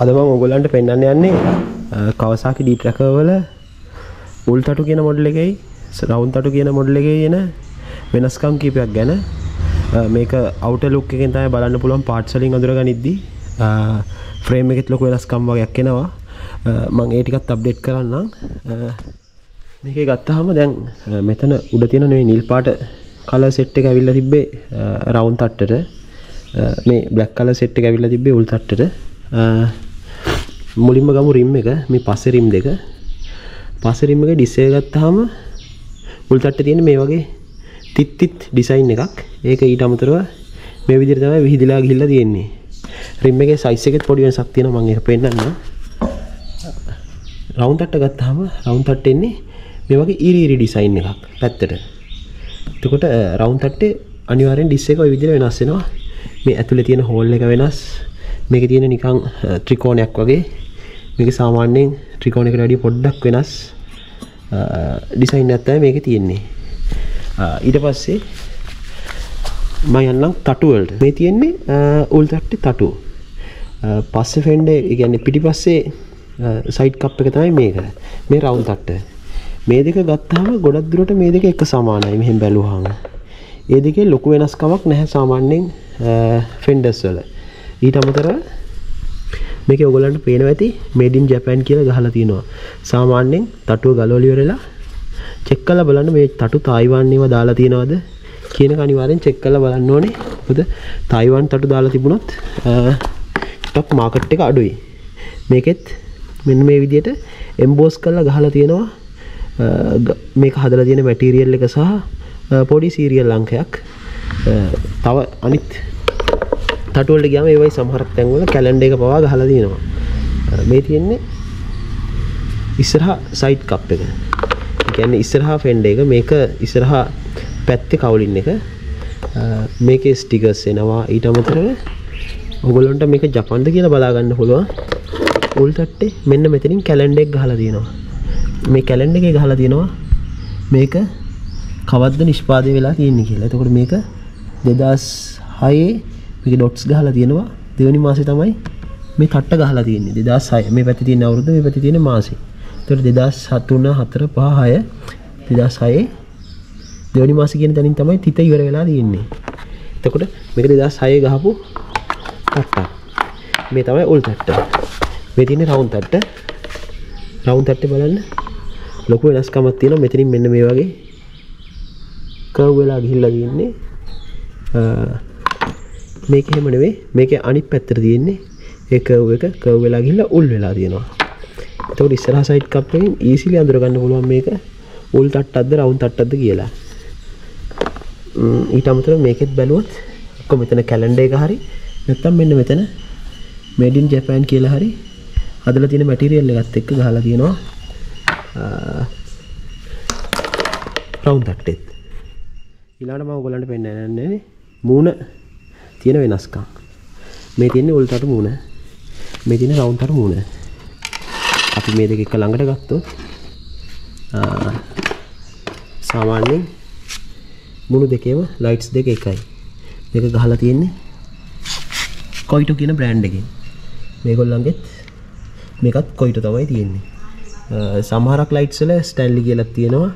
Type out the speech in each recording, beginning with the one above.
අද මම ඔයගොල්ලන්ට පෙන්නන්න යන්නේ Kawasaki D tracker වල උල් තටු කියන මොඩල් එකේ රවුන්ඩ් තටු කියන මොඩල් එකේ එන වෙනස්කම් කීපයක් ගැන. මේක outer look එකෙන් තමයි බලන්න පුළුවන් parts වලින් අඳුරගනිද්දී frame එකෙත් ලොකු වෙනස්කම් වගේක් එනවා. මම ඒ ටිකත් අප්ඩේට් කරන්නම්. මේකේ ගත්තාම දැන් මෙතන උඩ තියෙන මේ නිල් පාට color set එක ඇවිල්ලා තිබ්බේ රවුන්ඩ් තට්ටට. මේ black color set එක ඇවිල්ලා තිබ්බේ උල් තට්ටට. මුලින්ම ගමු රිම් එක. මේ පස්සේ රිම් දෙක. පස්සේ රිම් එකේ ඩිස් එක ගත්තාම උල් තට්ටේ තියෙන මේ වගේ තිත් ඩිසයින් එකක්. ඒක ඊට අමතරව මේ විදිහට තමයි විහිදලා ගිහිල්ලා තියෙන්නේ. රිම් එකේ සයිස් එකෙත් පොඩි වෙනසක් තියෙනවා. මම ඒක පෙන්නන්නම්. රවුන්ඩ් තට්ට ගත්තාම රවුන්ඩ් තට්ටේ ඉන්නේ මේ වගේ ඉරි ඩිසයින් එකක් පැත්තට. එතකොට රවුන්ඩ් තට්ටේ අනිවාර්යෙන් ඩිස් එක ওই විදිහට වෙනස් වෙනවා. මේ ඇතුලේ තියෙන හෝල් එක වෙනස්. මේකේ තියෙන නිකන් ත්‍රිකෝණයක් වගේ. මේක සාමාන්‍යයෙන් ත්‍රිකෝණයකට වඩා පොඩ්ඩක් වෙනස් ඩිසයින් එකක් තමයි මේකේ තියෙන්නේ. ඊට පස්සේ මම යන්නම් තටු වලට. මේ තියෙන්නේ උල් තට්ටේ තටු. පස්සේ ෆෙන්ඩේ, ඒ කියන්නේ පිටිපස්සේ සයිඩ් කප් එක තමයි මේක. මේ රවුන්ඩ් තට්ට. මේ දෙක ගත්තාම ගොඩක් දුරට මේ දෙක එක සමානයි මෙහෙම බැලුවාම. ඒ දෙකේ ලොකු වෙනස්කමක් නැහැ සාමාන්‍යයෙන් ෆෙන්ඩර්ස් වල. ඊට අමතරව මේකේ ඔයගොල්ලන්ට පේනවා ඇති made in Japan කියලා ගහලා තියෙනවා. සාමාන්‍යයෙන් තටුව ගලවලා ඉවරලා චෙක් කරලා බලන්න මේ තටු තායිවාන් ඒවා දාලා තියෙනවද කියන එක අනිවාර්යෙන් චෙක් කරලා බලන්න ඕනේ. මොකද තායිවාන් තටු දාලා තිබුණොත් ටොක් මාකට් එක අඩුයි. මේකෙත් මෙන්න මේ විදිහට එම්බෝස් කරලා ගහලා තියෙනවා. මේක හදලා තියෙන මැටීරියල් එක සහ පොඩි සීරියල් අංකයක්. තව අනිත් තටු වලට ගියාම ඒ වගේ සමහරක් තැන් වල කැලෙන්ඩර් එක පවා ගහලා තියෙනවා. මේ තියෙන්නේ ඉස්සරහා සයිඩ් කප් එක. ඒ කියන්නේ ඉස්සරහා ෆෙන්ඩර් එක. මේක ඉස්සරහා පැත්තේ කවුලින් එක. මේකේ ස්ටිකර්ස් එනවා. ඊට අමතරව ඔයගොල්ලන්ට මේක ජපන්ද කියලා බලා ගන්න පුළුවන්. උල් තට්ටේ මෙන්න මෙතනින් කැලෙන්ඩර් එක ගහලා තියෙනවා. මේ කැලෙන්ඩර් එකේ ගහලා තියෙනවා මේක කවද්ද නිෂ්පාදනය වෙලා තියෙන්නේ කියලා. එතකොට මේක 2006 මේක ඩොට්ස් ගහලා තියෙනවා. දෙවෙනි මාසේ තමයි මේ තට්ට ගහලා තියෙන්නේ. 2006. මේ පැත්තේ තියෙන අවුරුද්ද, මේ පැත්තේ තියෙන මාසේ. එතකොට 2003 4 5 6 2006 දෙවෙනි මාසේ කියන තැනින් තමයි තිත ඉවර වෙලා තියෙන්නේ. එතකොට මේක 2006 ගහපු තට්ටක්. මේ තමයි උල් තට්ට. මේ තියෙන්නේ රවුන්ඩ් තට්ට. රවුන්ඩ් තට්ටේ බලන්න ලොකු වෙනස්කමක් තියෙනවා. මෙතනින් මෙන්න මේ වගේ කර්ව් වෙලා ගිහිල්ලා තියෙන්නේ. මේක එහෙම නෙවෙයි. මේකේ අනිත් පැත්තට තියෙන්නේ ඒ කර්ව් එක කර්ව් වෙලා ගිහිල්ලා උල් වෙලා තියෙනවා. එතකොට ඉස්සරහා සයිඩ් කප් එකෙන් ඊසිලි අඳුර ගන්න පුළුවන් මේක උල් තට්ටක්ද රවුන්ඩ් තට්ටක්ද කියලා. ඊට අමතරව මේකෙත් බැලුවොත් කො මෙතන කැලෙන්ඩර් එක හරි නැත්නම් මෙන්න මෙතන made in Japan කියලා හරි හදලා තියෙන මැටීරියල් එකත් එක්ක ගහලා තියෙනවා. රවුන්ඩ් තට්ටෙත්. ඊළඟට මම ඔයගොල්ලන්ට පෙන්නන්නේ මූණ තියෙන වෙනස්කම්. මේ තියෙන්නේ උල් තටු මූණ. මේ තියෙන්නේ රවුන්ඩ් තටු මූණ. අපි මේ දෙක එක ළඟට ගත්තොත් සාමාන්‍යයෙන් මුණු දෙකේම ලයිට්ස් දෙක එකයි. මේක ගහලා තියෙන්නේ කොයිටෝ කියන බ්‍රෑන්ඩ් එකෙන්. මේගොල්ලන්ගෙත් මේකත් කොයිටෝ තමයි තියෙන්නේ. සමහරක් ලයිට්ස් වල ස්ටැන්ලි කියලා තියෙනවා.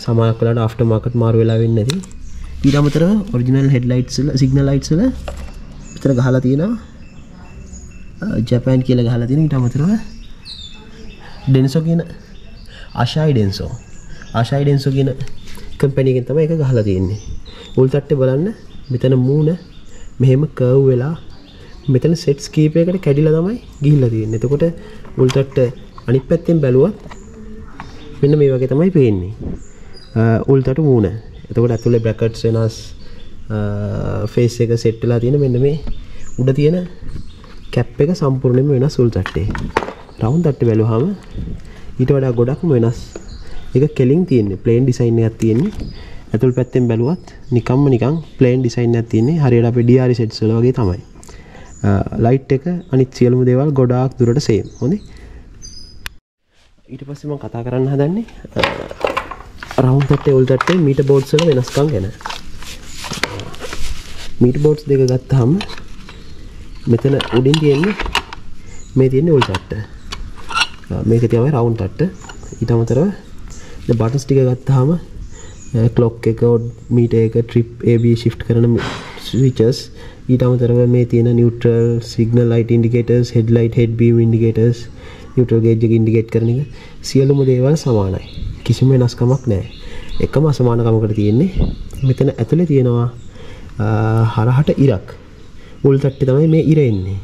සමහරක් වලට ආෆ්ටර් මාකට් මාරු වෙලා වෙන්නේ නැති. ඊට අමතරව ඔරිජිනල් හෙඩ් ලයිට්ස් වල සිග්නල් ලයිට්ස් වල විතර ගහලා තියෙනවා. ජපාන් කියලා ගහලා තියෙනවා. ඊට අමතරව ඩෙන්සෝ කියන ආෂායි ඩෙන්සෝ කියන කම්පැනි එකෙන් තමයි ඒක ගහලා තියෙන්නේ. උල් තට්ටේ බලන්න මෙතන මූණ මෙහෙම කර්ව් වෙලා මෙතන සෙට්ස් කීපයකට කැඩිලා තමයි ගිහිල්ලා තියෙන්නේ. එතකොට උල් තට්ට අනිත් පැත්තෙන් බැලුවොත් මෙන්න මේ වගේ තමයි පේන්නේ. උල් තටු මූණ. එතකොට ඇතුලේ බ්‍රැකට්ස් වෙනස් ෆේස් එක සෙට් වෙලා තියෙන මෙන්න මේ උඩ තියෙන කැප් එක සම්පූර්ණයෙන්ම වෙනස් උල් තට්ටේ. රවුන්ඩ් තට්ටේ බැලුවාම ඊට වඩා ගොඩක්ම වෙනස්. ඒක කෙලින් තියෙන්නේ ප්ලේන් ඩිසයින් එකක් තියෙන්නේ. ඇතුල් පැත්තෙන් බැලුවත් නිකන් ප්ලේන් ඩිසයින් එකක් තියෙන්නේ. හරියට අපේ DRE සෙට්ස් වල වගේ තමයි. ලයිට් එක අනිත් සියලුම දේවල් ගොඩාක් දුරට සේම්. හොඳයි. ඊට පස්සේ මම කතා කරන්න හදන්නේ රවුන්ඩ් තට්ටේ උල් තට්ටේ මීටර් බෝඩ්ස් වල වෙනස්කම් ගැන. මීටර් බෝඩ්ස් දෙක ගත්තාම මෙතන උඩින් තියෙන්නේ මේ තියෙන්නේ උල් තට්ට. මේක තමයි රවුන්ඩ් තට්ට. ඊට අමතරව දැන් බටන්ස් ටික ගත්තාම ක්ලොක් එක, මීටර් එක, ට්‍රිප් AB shift කරන switches, ඊට අමතරව මේ තියෙන neutral, signal light indicators, headlight, head beam indicators, neutral gauge එක indicate කරන එක සියලුම දේවල් සමානයි. කිසිම වෙනස්කමක් නැහැ. එකම අසමානකමකට තියෙන්නේ මෙතන ඇතුලේ තියෙනවා හරහට ඉරක්. උල් තට්ටේ තමයි මේ ඉර එන්නේ.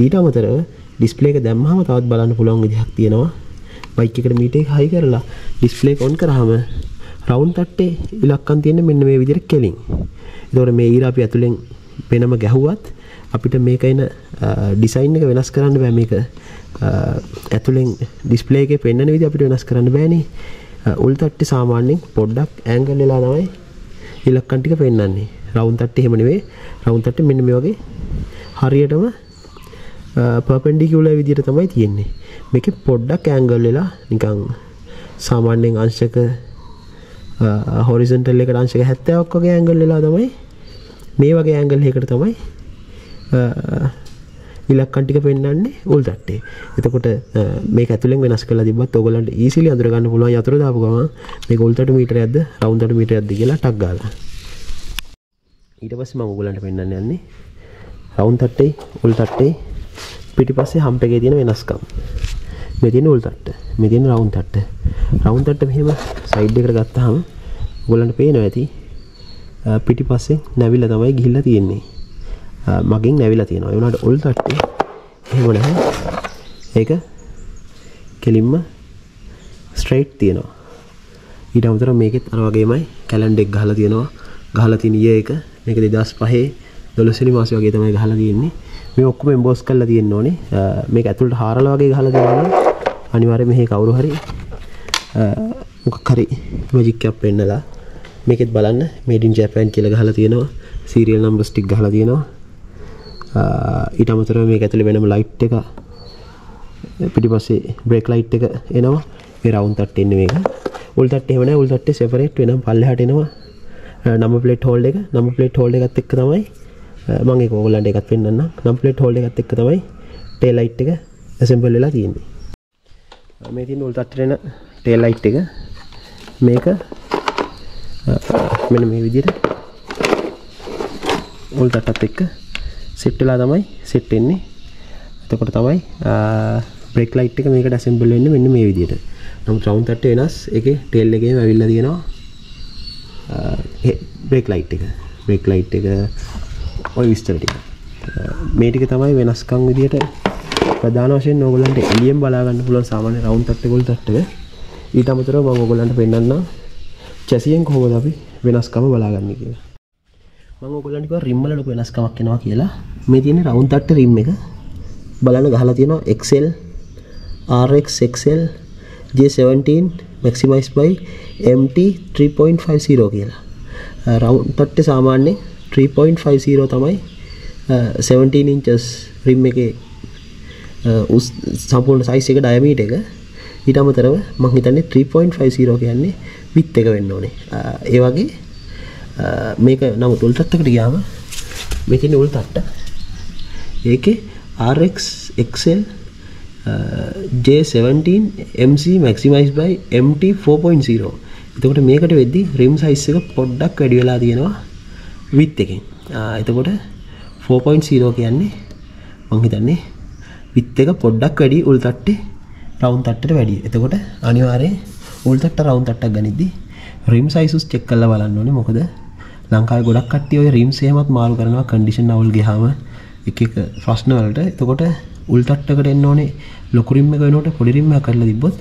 ඊට අමතරව ඩිස්ප්ලේ එක දැම්මම තවත් බලන්න පුළුවන් විදිහක් තියෙනවා. බයික් එකට මීටර් එක හයි කරලා ඩිස්ප්ලේ එක ඔන් කරාම රවුන්ඩ් තට්ටේ ඉලක්කම් තියෙන්නේ මෙන්න මේ විදිහට කෙලින්. ඒතකොට මේ ඊර අපි ඇතුලෙන් වෙනම ගැහුවත් අපිට මේක එන ඩිසයින් එක වෙනස් කරන්න බෑ. මේක ඇතුලෙන් ඩිස්ප්ලේ එකේ පෙන්වන විදිහ අපිට වෙනස් කරන්න බෑනේ. උල් තට්ටේ සාමාන්‍යයෙන් පොඩ්ඩක් ඇන්ගල් වෙලා තමයි ඉලක්කම් ටික පෙන්වන්නේ. රවුන්ඩ් තට්ටේ එහෙම නෙවෙයි. රවුන්ඩ් තට්ටේ මෙන්න මේ වගේ හරියටම perpendicular විදිහට තමයි තියෙන්නේ. මේකේ පොඩ්ඩක් ඇන්ගල් වෙලා නිකන් සාමාන්‍යයෙන් අංශක horizontal එකට අංශක 70ක් වගේ ඇන්ගල් වෙලා තමයි මේ වගේ ඇන්ගල් එකකට තමයි ඉලක්කම් ටික පෙන්වන්නේ උල් තට්ටේ. එතකොට මේක ඇතුලෙන් වෙනස් කරලා තිබ්බත් ඕගොල්ලන්ට easily අඳුර ගන්න පුළුවන් යතුරු දාපු ගමන් මේක උල් තට්ටු මීටරයක්ද රවුන්ඩ් තට්ටු මීටරයක්ද කියලා ටක් ගාලා. ඊට පස්සේ මම ඕගොල්ලන්ට පෙන්වන්න යන්නේ රවුන්ඩ් තට්ටේ උල් තට්ටේ පිටිපස්සේ හම්ප් එකේ තියෙන වෙනස්කම්. මේ තියෙන උල් තට්ට, මේ තියෙන රවුන්ඩ් තට්ට. රවුන්ඩ් තට්ට මෙහෙම සයිඩ් එකට ගත්තාම ඔයගොල්ලන්ට පේනවා ඇති පිටිපස්සේ නැවිලා තමයි ගිහිල්ලා තියෙන්නේ. මගෙන් නැවිලා තියෙනවා. ඒ වුණාට උල් තට්ටේ එහෙම නැහැ. ඒක කෙලින්ම ස්ට්‍රේට් තියෙනවා. ඊට අමතරව මේකෙත් අර වගේමයි කැලෙන්ඩර් එක ගහලා තියෙනවා. ගහලා තියෙන ඊයේ එක මේක 2005 12 වෙනි මාසේ වගේ තමයි ගහලා තියෙන්නේ. මේ ඔක්කොම එම්බෝස් කරලා තියෙන්න ඕනේ. මේක ඇතුළට හාරලා වගේ ගහලා තියෙනවා නම් අනිවාර්යයෙන් මෙහි කවුරු හරි මොකක් හරි මැජික් එකක් පෙන්නලා මේකෙත් බලන්න made in Japan කියලා ගහලා තියෙනවා. serial numbers ටික ගහලා තියෙනවා. ඊට අමතරව මේක ඇතුලේ වෙනම light එක පිටිපස්සේ brake light එක එනවා. මේ round තට්ටේ ඉන්නේ මේක. උල් තට්ටේ එහෙම නැහැ. උල් තට්ටේ separate වෙනම පල්ලෙහාට එනවා. number plate holder එක. number plate holder එකත් එක්ක තමයි මම ඒක ඕගොල්ලන්ට එකත් පෙන්නන්නම්. number plate holder එකත් එක්ක තමයි tail light එක assemble වෙලා තියෙන්නේ. මේ තියෙන උල් තට්ටේ එන tail light එක මේක මෙන්න මේ විදිහට උල් තට්ටත් එක්ක සෙට් වෙලා තමයි සෙට් වෙන්නේ. එතකොට තමයි brake light එක මේකට assemble වෙන්නේ මෙන්න මේ විදිහට. නමුත් round තට්ටේ වෙනස්. ඒකේ tail එකේම ඇවිල්ලා තියෙනවා brake light එක. brake light එක ඔය විස්තර ටික. මේ ටික තමයි වෙනස්කම් විදියට ප්‍රධාන වශයෙන් ඕගොල්ලන්ට එළියෙන් බලා ගන්න පුළුවන් සාමාන්‍ය round තට්ටේ උල් තට්ටේ. ඊට අමතරව මම ඕගොල්ලන්ට පෙන්නන්නම් chassis කොහොමද අපි වෙනස්කම බලාගන්නේ කියලා. මම ඕගොල්ලන්ට කිව්වා රිම් වල ලොකු වෙනස්කමක් එනවා කියලා. මේ තියෙන රවුන්ඩ් තට්ටේ රිම් එක බලන්න ගහලා තියෙනවා XL RX XL J17 maximized by MT 3.50 කියලා. රවුන්ඩ් තට්ටේ සාමාන්‍යයෙන් 3.50 තමයි 17 inches රිම් එකේ සම්පූර්ණ size එක diameter එක. ඊට අමතරව මම හිතන්නේ 3.50 කියන්නේ width එක වෙන්න ඕනේ. ඒ වගේ මේක නමුත් උල් තට්ටකට ගියාම මේ තියෙන උල් තට්ට ඒකේ RX XL J17 MC maximized by MT 4.0. එතකොට මේකට වෙද්දී rim size එක පොඩ්ඩක් වැඩි වෙලා තියෙනවා width එකෙන්. එතකොට 4.0 කියන්නේ මම හිතන්නේ width එක පොඩ්ඩක් වැඩි උල් තට්ටේ round තට්ටේට වැඩි. එතකොට අනිවාර්යයෙන් උල් තට්ට round තට්ටක් ගනිද්දී rim sizes check කරලා බලන්න ඕනේ. මොකද ලංකාවේ ගොඩක් කට්ටිය ඔය rims එහෙමත් මාරු කරනවා condition අවුල් ගියාම එක එක ප්‍රශ්න වලට. එතකොට උල් තට්ටකට එන්න ඕනේ ලොකු rim එක වෙනකොට පොඩි rim එකක් කරලා තිබ්බොත්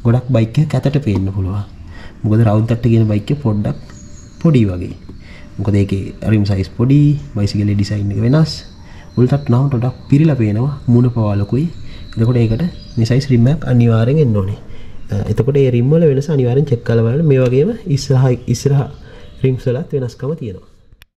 ගොඩක් බයික් එක කැතට පේන්න පුළුවන්. මොකද round තට්ට කියන බයික් එක පොඩ්ඩක් පොඩි වගේ. මොකද ඒකේ rim size පොඩි, බයිසිකලේ design එක වෙනස්. උල් තට්ට නම් ටොඩක් පිරිලා පේනවා, මූණ පවා ලොකුයි. එතකොට ඒකට මේ size rim එකක් අනිවාර්යෙන් එන්න ඕනේ. එතකොට මේ rim වල වෙනස අනිවාර්යෙන් check කරලා බලන්න. මේ වගේම ඉස්සරහා rims වලත් වෙනස්කම තියෙනවා.